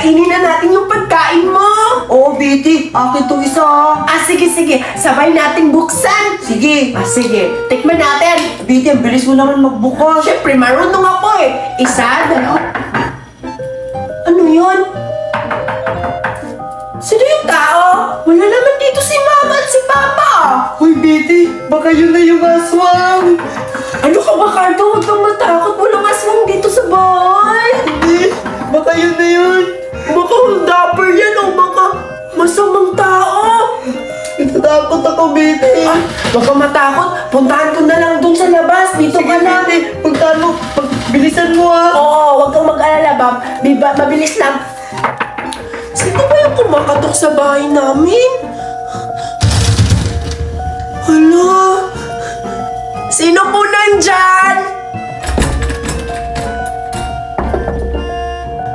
kainin na natin yung pagkain mo. Oo, Betty. Akin to isa. Sige, sige. Sabay natin buksan. Sige. Sige. Tikman natin. Betty, ang bilis mo naman magbukas. Siyempre, marunong ako eh. Isa, dalawa. Ano yun? Sino yung tao? Wala naman dito si Mama at si Papa. Hoy, Betty. Baka yun na yung aswang. Ano ka ba, Cardo? Huwag kang matakot. Walang aswang dito sa bahay. Hindi. Baka yun na yun. Baka dapper yan o baka masamang tao. Natatakot ako, Betty. Huwag kang matakot. Puntahan ko na lang dun sa labas. Dito ka lang. Betty. Pagkaan mo. Bilisan mo, ha. Oo, huwag kang mag-alala, Bob. Mabilis lang. Sino ba yung kumakatok sa bahay namin? Hala? Sino po nandyan?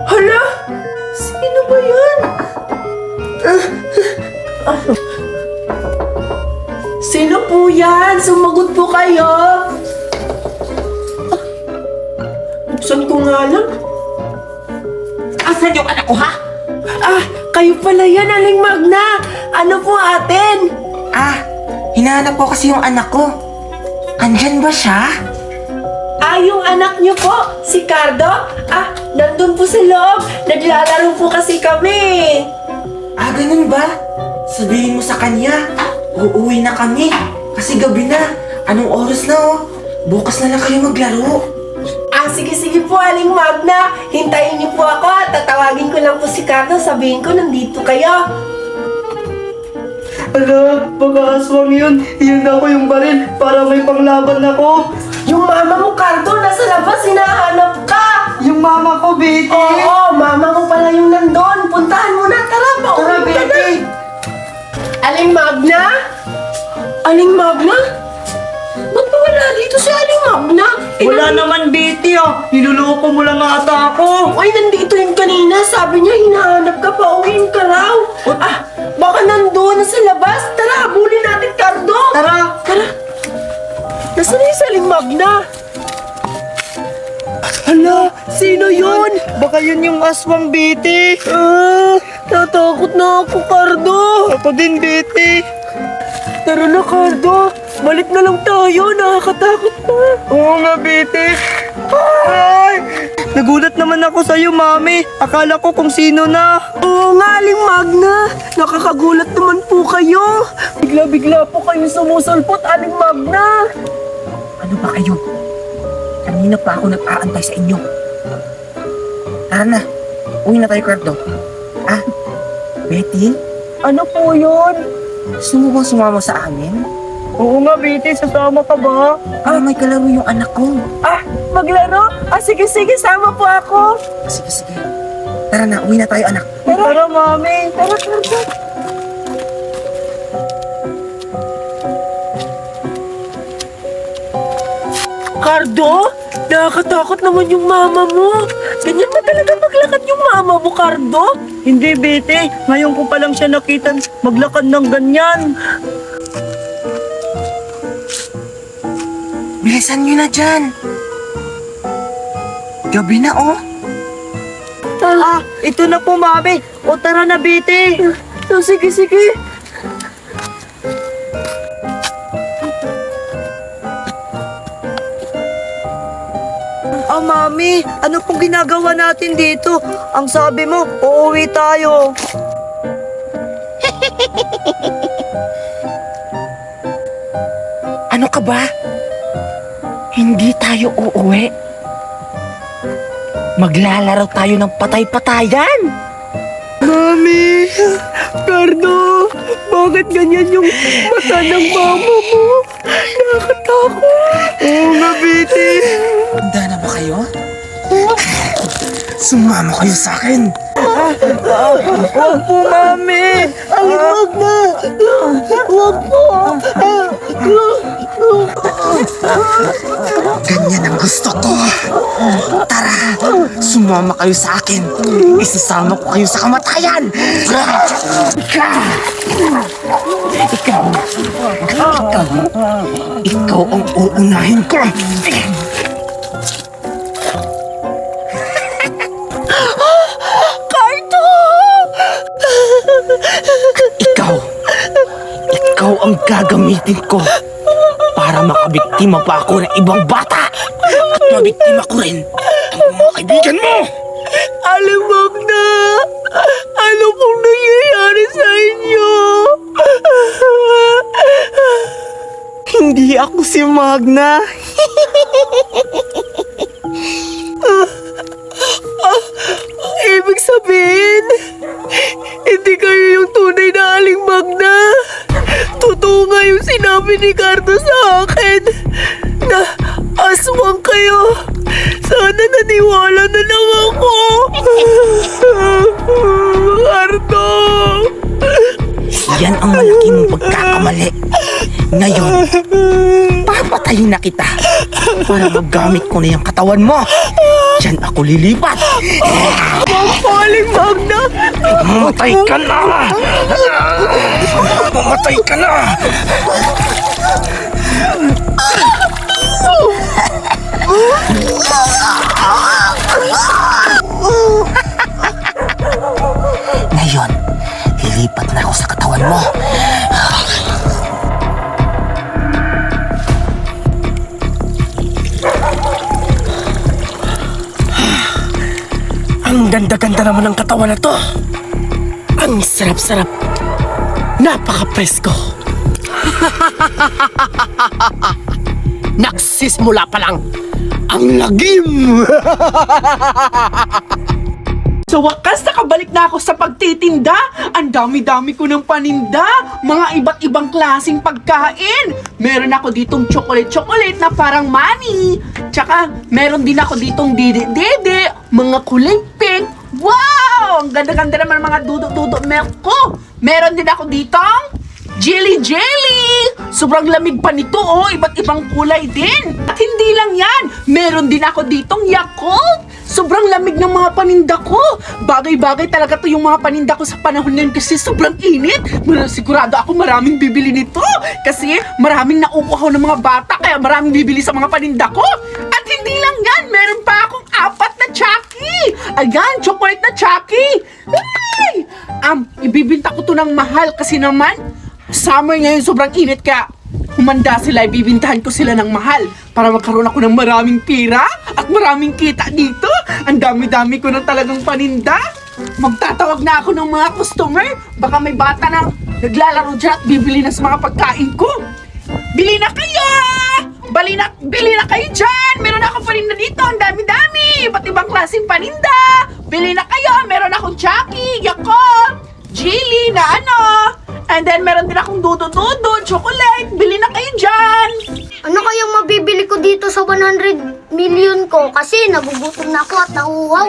Hala? Sino ba yan? Sino po yan? Sumagot po kayo. Buksan ko nga lang. Asan yung anak ko, ha? Kayo pala yan, Aling Magna. Ano po atin? Hinahanap ko kasi yung anak ko. Andyan ba siya? Yung anak niyo po, si Cardo? Nandun po sa loob. Naglalaro po kasi kami. Ganun ba? Sabihin mo sa kanya, uuwi na kami. Kasi gabi na. Anong oras na, oh? Bukas na lang kayo maglaro. Sige po, Aling Magna. Hintayin niyo po ako at tatawagin ko lang po si Cardo. Sabihin ko, nandito kayo. Ala, baka aswang yun. Iyan ako yung baril para may panglaban ako. Yung mama mo, Cardo, nasa labas, hinahanap ka. Yung mama ko, Betty. Oo, mama mo pala yung nandun. Puntahan mo na, tara, Tara, pauwi ka na. Betty. Aling Magna? Aling Magna? Ba't ba wala dito si Aling Magna? Wala naman, Betty, Niluloko mo lang ata ako. Ay, nandito yung kanina. Sabi niya, hinahanap ka pa. Uwiin ka raw. Baka nandoon na sa labas. Tara, habulin natin, Cardo. Tara. Tara. Nasaan na yung Aling Magna? Hala, sino yun? Baka yun yung aswang, Betty. Natakot na ako, Cardo. Ako din, Betty. Tara na, Cardo. Balik na lang tayo. Nakakatakot na. Oo nga, Betty. Ay! Nagulat naman ako sa'yo, Mami. Akala ko kung sino na. Oo nga, Aling Magna. Nakakagulat naman po kayo. Bigla-bigla po kayo sumusulpot, Aling Magna. Ano ba kayo? Kanina pa ako nag-aantay sa inyo. Tara na. Uwi na tayo, Cardo. Betty? Ano po yun? Gusto mo bang sumama sa amin? Oo nga, Betty. Sasama ka ba? May kalaro yung anak ko. Maglaro? Sige, sama po ako. Sige, sige. Tara na, uwi na tayo, anak. Tara, Mami. Tara, Cardo. Cardo? Nakakatakot naman yung mama mo. Ganyan ba talaga maglakad yung mama mo, Cardo? Hindi, Betty. Ngayon ko pa lang siya nakita maglakad ng ganyan. Bilisan nyo na dyan. Gabi na, oh. Ito na po, Mami. O tara na, Betty. Sige. Mami, ano pong ginagawa natin dito? Ang sabi mo, uuwi tayo. Ano ka ba? Hindi tayo uuwi. Maglalaro tayo ng patay-patayan. Mami, Cardo, bakit ganyan yung mata ng mama mo? Nakakatakot. Oo nga, Betty. Handa na ba kayo? Sumama kayo sa akin. Huwag po, Mami. Huwag na. Huwag po. Ganyan ang gusto ko. Tara, sumama kayo sa akin. Isasama ko kayo sa kamatayan. Ikaw ang uunahin ko. Cardo! ang gagamitin ko para makabiktima pa ako ng ibang bata at mabiktima ko rin ang mga kaibigan mo. Aling Magna, ano pong nangyayari sa inyo? Hindi ako si Magna. Ibig sabihin, hindi kayo yung tunay na Aling Magna. Totoo nga yung sinabi ni Cardo sa akin na aswang kayo. Sana naniwala na lang ako. Cardo! Yan ang malaki mong pagkakamali. Ngayon, papatayin na kita para magamit ko na yung katawan mo. Diyan ako lilipat. Aling Magna! Mamatay ka na! Mamatay ka na! Ngayon, lilipat na ako sa katawan mo. Ang ganda-ganda naman ng katawan na to. Ang sarap-sarap. Napaka-presko. Nagsismula pa lang ang lagim. Sa wakas, nakabalik na ako sa pagtitinda. Ang dami-dami ko ng paninda. Mga iba't ibang klaseng pagkain. Meron ako ditong chocolate na parang money. Tsaka, meron din ako ditong dede-dede. Mga kulay pink. Wow! Ang ganda-ganda naman ng mga dudot-dudot milk ko. Meron din ako ditong jelly! Sobrang lamig pa nito, oh. Iba't ibang kulay din. At hindi lang yan. Meron din ako ditong Yakult. Sobrang lamig ng mga paninda ko. Bagay-bagay talaga to yung mga paninda ko sa panahon ngayon kasi sobrang init. Sigurado ako maraming bibili nito. Kasi maraming nauuhaw ng mga bata kaya maraming bibili sa mga paninda ko. At hindi lang yan. Meron pa akong 4 na Chucky. Ayan, chocolate na Chucky. Ay! Ibibinta ko to ng mahal kasi naman summer ngayon sobrang init kaya humanda sila, ibibintahan ko sila ng mahal para magkaroon ako ng maraming pira at maraming kita dito. Ang dami-dami ko ng talagang paninda. Magtatawag na ako ng mga customer. Baka may bata na naglalaro dyan at bibili na sa mga pagkain ko. Bili na kayo! Bili na kayo dyan! Meron akong paninda dito. Ang dami-dami! Iba't ibang klaseng paninda. Bili na kayo! Meron akong Chucky, Yakult, Jilly na ano. And then, meron din akong dudo-dudo, chocolate. Bili na kayo dyan! Ano kayang mabibili ko dito sa 100 million ko? Kasi nagugutom na ako at nauuhaw.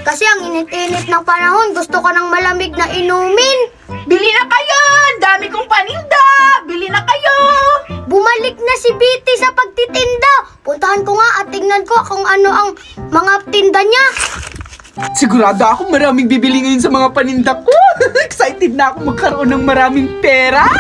Kasi ang init-init ng panahon, gusto ko ng malamig na inumin. Bili na kayo! Ang dami kong paninda! Bili na kayo! Bumalik na si Bitty sa pagtitinda. Puntahan ko nga at tingnan ko kung ano ang mga tinda niya. Sigurado ako maraming bibili ngayon sa mga paninda ko. Excited na ako magkaroon ng maraming pera.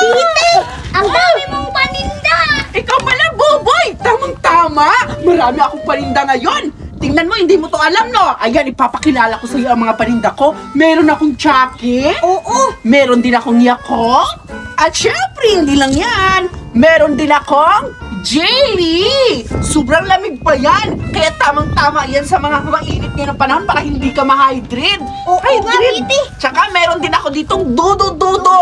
Bitty, ang dami mong paninda. Ikaw pala, Boboy! Tamang-tama! Marami akong paninda ngayon. Tingnan mo, hindi mo to alam, no? Ayan, ipapakilala ko sa iyo ang mga paninda ko. Meron akong Chucky. Oo. Meron din akong Yakult. At syempre, hindi lang yan. Meron din akong jelly. Sobrang lamig pa yan. Kaya tamang-tama yan sa mga mainit ngayon ng panahon para hindi ka ma-hydrate. Oo nga, Bitty. Tsaka meron din ako ditong dudo-dudo.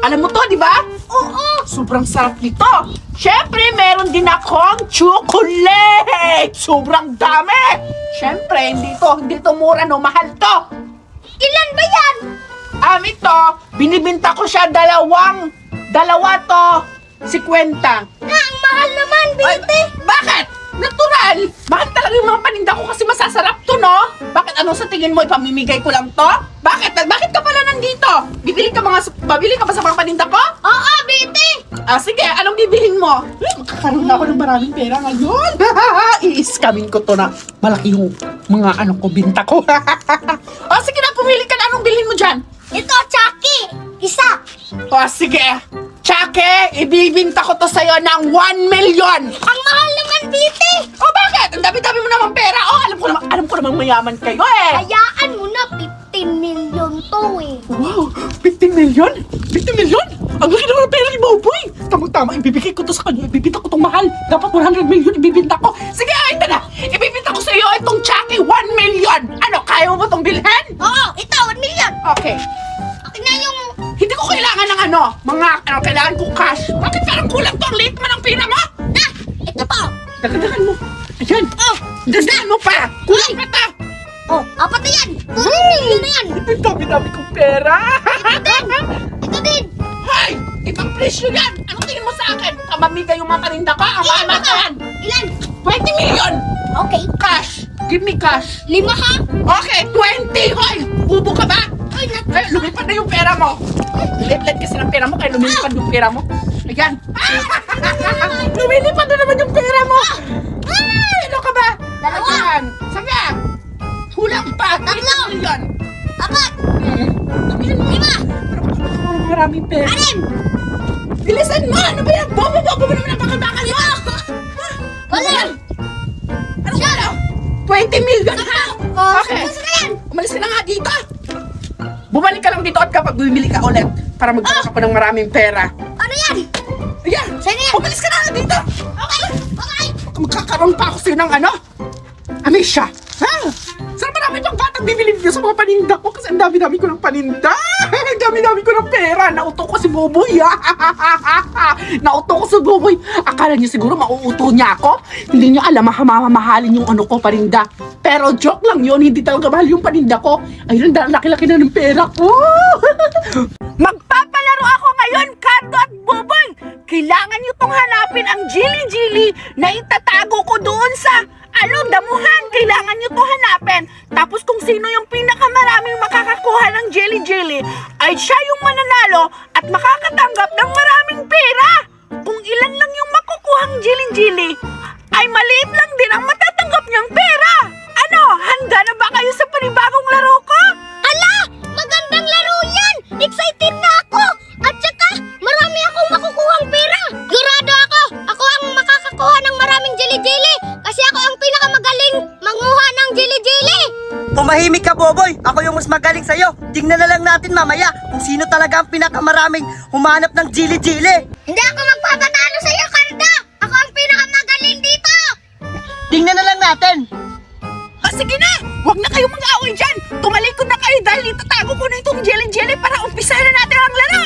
Alam mo to, di ba? Oo. Sobrang sarap nito. Syempre, meron din akong chocolate. Sobrang dami. Syempre, hindi to mura, no? Mahal to. Ilan ba yan? Ito, binibinta ko siya dalawa to, 50. Ang mahal naman, Bitty. Bakit? Natural. Mahal talaga yung mga paninda ko kasi masasarap to, no? Bakit ano sa tingin mo, ipamimigay ko lang to? Bakit? Bakit ka pala nandito? Babili ka ba sa mga paninda ko? Oo, Bitty. Sige, anong bibilhin mo? Magkakaroon na ako ng maraming pera ngayon. I-scamin ko to na malaki yung mga binta ko. Sige na, pumili ka na. Anong bilhin mo dyan? Ito, Chucky. Isa. Sige. Chucky, ibibinta ko to sa'yo ng 1 million. Ang mahal naman, Bitty. Bakit? Ang dami-dami mo naman pera. Alam ko namang mayaman kayo eh. Hayaan mo na, 15 million to eh. Wow, 15 million? 15 million? Ang laki naman ng pera ni Boboy! Tamang-tama, ibibigay ko to sa kanya. Ibibinta ko itong mahal. Dapat 100 million ibibinta ko. Sige, ito na! Ibibinta ko sa iyo itong Chucky 1 million! Ano, kaya mo ba itong bilhin? Oo, ito, 1 million. Okay. Akin na yung... Hindi ko kailangan ng kailangan ko cash. Bakit parang kulang to? Ang liit mo ng pera mo! Ah, ito po. Dagdagan mo. Ayan. Oh, Dagdagan mo pa! Kulang pa to! oh, 4 na yan. 2 million na yan. Ang dami-dami kong pera! Ito din. Hoy! Ibang presyo yan! Anong tingin mo sa akin? Kamamigay yung mga paninda ko? Ang mahal na yan! Ilan? 20 million! Okay. Cash! Give me cash! 5 ha? Okay, 20! Hoy! Bubo ka ba? Ay, Eh, lumipad na yung pera mo! Liplet kasi ng pera mo, kaya lumilipad yung pera mo. Ayan! Lumilipad na naman yung pera mo! Ay! Ano ka ba? Dalawa. Ayan! Saga! Kulang pa! 20 million! 4. 5. Maraming pera. 6. Bilisan mo! Ano ba yan? Bobo-bobo mo naman ang bakal-bakal mo! Wala. Ano ba yan? 20 million ha? Oh, Okay. gusto na yan. Umalis ka na nga dito! Bumalik ka lang dito at kapag bumili ka ulit para magbukas ako ng maraming pera. Ano yan? Ayan! Saan yan? Umalis ka na nga dito! Okay. Okay. Magkakaroon pa ako sa'yo ng ano? Amisha! Ha? Saan marami pang batang bibili dito sa mga paninda ko? Kasi ang dami-dami ko ng paninda! Ang dami-dami ko ng pera! Nauto ko si Boboy! Nauto ko si Boboy! Akala niya siguro mauuto niya ako? Hindi niya alam mahamahalin yung ano ko paninda. Pero joke lang yun, hindi talaga mahal yung paninda ko. Ayun, laki-laki na ng pera ko! Magpapalaro ako ngayon, Cardo at Boboy! Kailangan niyo tong hanapin ang Jilly na itatago ko doon sa damuhan. Kailangan niyo to hanapin. Tapos kung sino yung pinakamaraming makakakuha ng Jilly ay siya yung mananalo at makakatanggap ng maraming pera. Kung ilan lang yung makukuhang Jilly ay maliit lang din ang matatanggap niyang pera. Ano, handa na ba kayo sa panibagong laro ko? Hala! Magandang laro yan! Excited na ako! At saka, marami akong makukuhang pera! Sigurado ako! Ako ang makakakuha ng maraming jelly-jelly! Kasi ako ang pinakamagaling manguha ng jelly-jelly! Tumahimik ka, Boboy. Ako yung mas magaling sa'yo. Tingnan na lang natin mamaya kung sino talaga ang pinakamaraming humanap ng jili-jili. Hindi ako magpapatalo sa'yo, Cardo! Ako ang pinakamagaling dito! Tingnan na lang natin. Sige na! Huwag na kayong mag-away dyan! Tumalikod na kayo dahil itatago ko na itong Jelly para umpisahan na natin ang laro!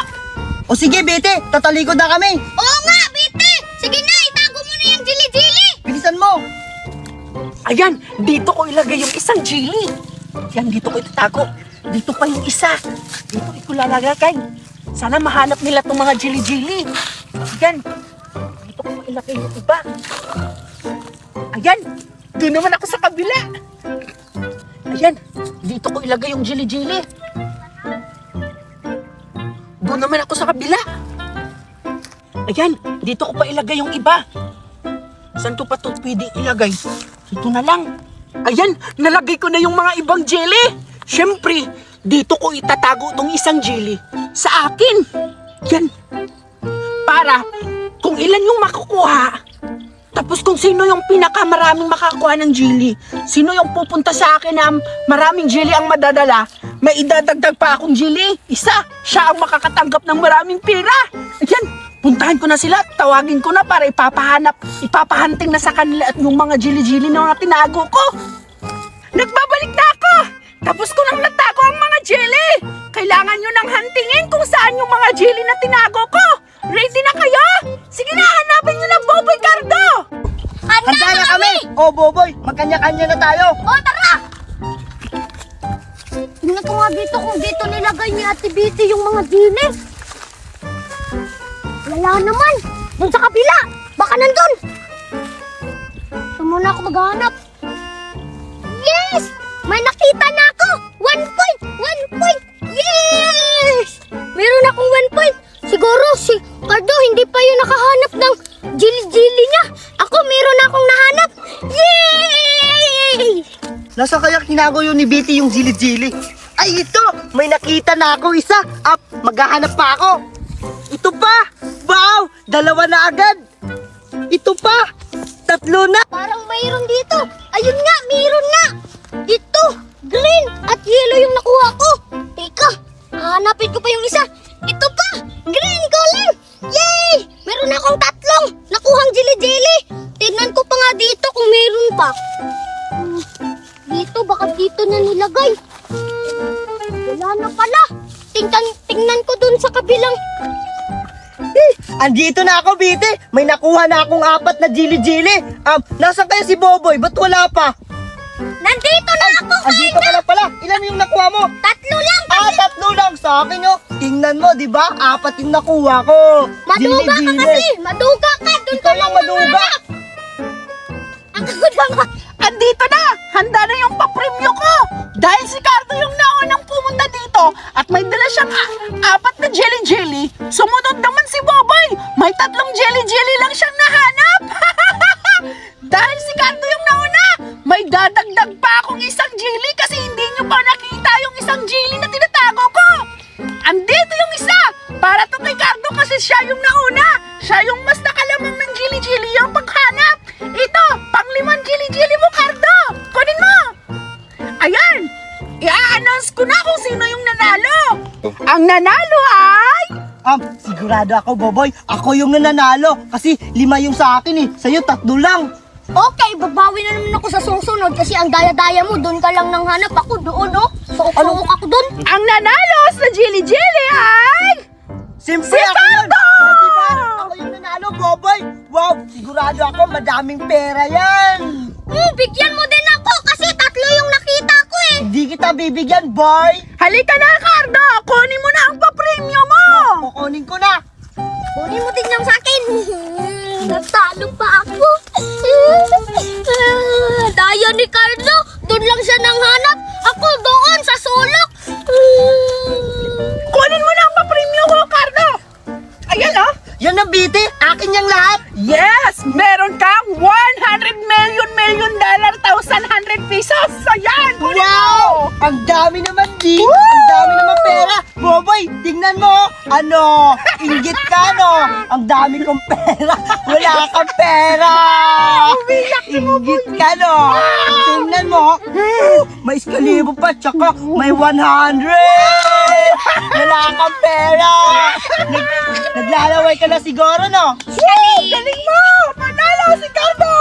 O sige, Bete. Tatalikod na kami. Oo nga, Bite! Sige na, itago mo na yung jelly-jelly! Bilisan mo. Ayan, dito ko ilagay yung isang Jelly. Yan, dito ko itatago. Dito pa yung isa. Dito ko lalagay. Sana mahanap nila itong mga Jelly. Ayan, dito ko ilagay yung iba. Ayan, doon naman ako sa kabila. Ayan, dito ko ilagay yung Jelly. Doon naman ako sa kabila. Ayan, dito ko pa ilagay yung iba. Saan to pa ito pwede ilagay? Dito na lang. Ayan, nalagay ko na yung mga ibang jelly. Siyempre, dito ko itatago itong isang jelly sa akin. Yan. Para kung ilan yung makukuha, tapos kung sino yung pinakamaraming makakuha ng jelly, sino yung pupunta sa akin na maraming jelly ang madadala, may idadagdag pa akong jelly. Isa, siya ang makakatanggap ng maraming pera. Ayan, puntahan ko na sila, tawagin ko na para ipapahanting na sa kanila at yung mga jelly na mga tinago ko. Nagbabalik na ako! Tapos ko nang natago ang mga jelly! Kailangan nyo nang hantingin kung saan yung mga jelly na tinago ko! Ready na kayo? Sige na, hanapin nyo na Boboy Cardo! Handa na kami. O, Boboy. Magkanya-kanya na tayo. O, tara! Tingnan ko nga dito kung dito nilagay ni Ate Biti yung mga jelly. Wala naman. Doon sa kabila. Baka nandun. Ito muna ako maghanap. Yes! May nakita na ako! 1 point! 1 point! Yes! Meron akong 1 point. Siguro si Cardo hindi pa yun nakahanap ng jelly niya. Ako meron akong nahanap. Yay! Nasa kaya tinago yun ni Betty yung jili-jili? Ay, ito! May nakita na ako isa. Up, maghahanap pa ako. Ito pa! Wow! 2 na agad! Ito pa! 3 na! Parang mayroon dito. Ayun nga, mayroon na. Ito, green at yellow yung nakuha ko. Teka, hanapin ko pa yung isa. Ito pa, green color. Dito, baka dito na nilagay. Wala na pala. Tingnan ko dun sa kabilang. Andito na ako, Biti. May nakuha na akong 4 na jili-jili. Nasaan kaya si Boboy? Ba't wala pa? Nandito na ako, Andito ka lang pala. Ilan yung nakuha mo? 3 lang. 3 lang sa akin, oh. Tingnan mo, di ba? 4 yung nakuha ko. Maduga ka Jili-jili. kasi. Maduga ka. Dun Ikaw lang maduga. Ako na nga. Andito na! Handa na yung papremyo ko! Dahil si Cardo yung naunang pumunta dito at may dala siyang 4 na jelly-jelly, sumunod naman si Boboy! May 3 jelly-jelly lang siyang nahanap! Dahil si Cardo yung nauna, may dadagdag pa akong 1 jelly kasi hindi nyo pa nakita yung 1 jelly na tinatago ko! Andito yung isa! Para to kay Cardo kasi siya yung nauna! Siya yung mas nakalamang ng jelly-jelly yung paghanap! Ito, pang-5 jelly-jelly mo, Cardo! Kunin mo! Ayan! I-a-announce ko na kung sino yung nanalo! Ang nanalo ay... Sigurado ako, Boboy. Ako yung nananalo. Kasi 5 yung sa akin, eh. Sa'yo, 3 lang. Okay, babawi na naman ako sa susunod kasi ang daya-daya mo, doon ka lang nang hanap. Ako doon, oh. Suok-suok ako doon. Ang nanalo sa jelly-jelly ay... Siyempre, Si ako yun. Cardo! Diba? Ako yung nanalo, Boboy. Wow, sigurado ako, madaming pera yan. Bigyan mo din ako kasi 3 yung nakita ko eh. Hindi kita bibigyan, boy. Halika na, Cardo! Kunin mo na ang papremyo mo! Kukunin ko na. Kunin mo din yung sa akin. Natalo pa ako. Daya ni Carlo. Doon lang siya nang hanap. Ako doon sa sulok. Kunin mo na ang papremyo ko, Cardo! Ayan, oh! Yan ang biti. Akin yung lahat. Yes! Meron kang $100 million, $1,100 pesos! Ayan! Kunin mo! Ang dami naman, Di. Woo! Ang dami naman pera. Boboy, tingnan mo. Ano, inggit ka, no? Ang dami kong pera. Wala kang pera. Inggit ka, no? Tingnan mo. May 1,000 pa, tsaka may 100. Wala kang pera. Naglalaway ka na siguro, no? Galing mo! Manalo si Cardo!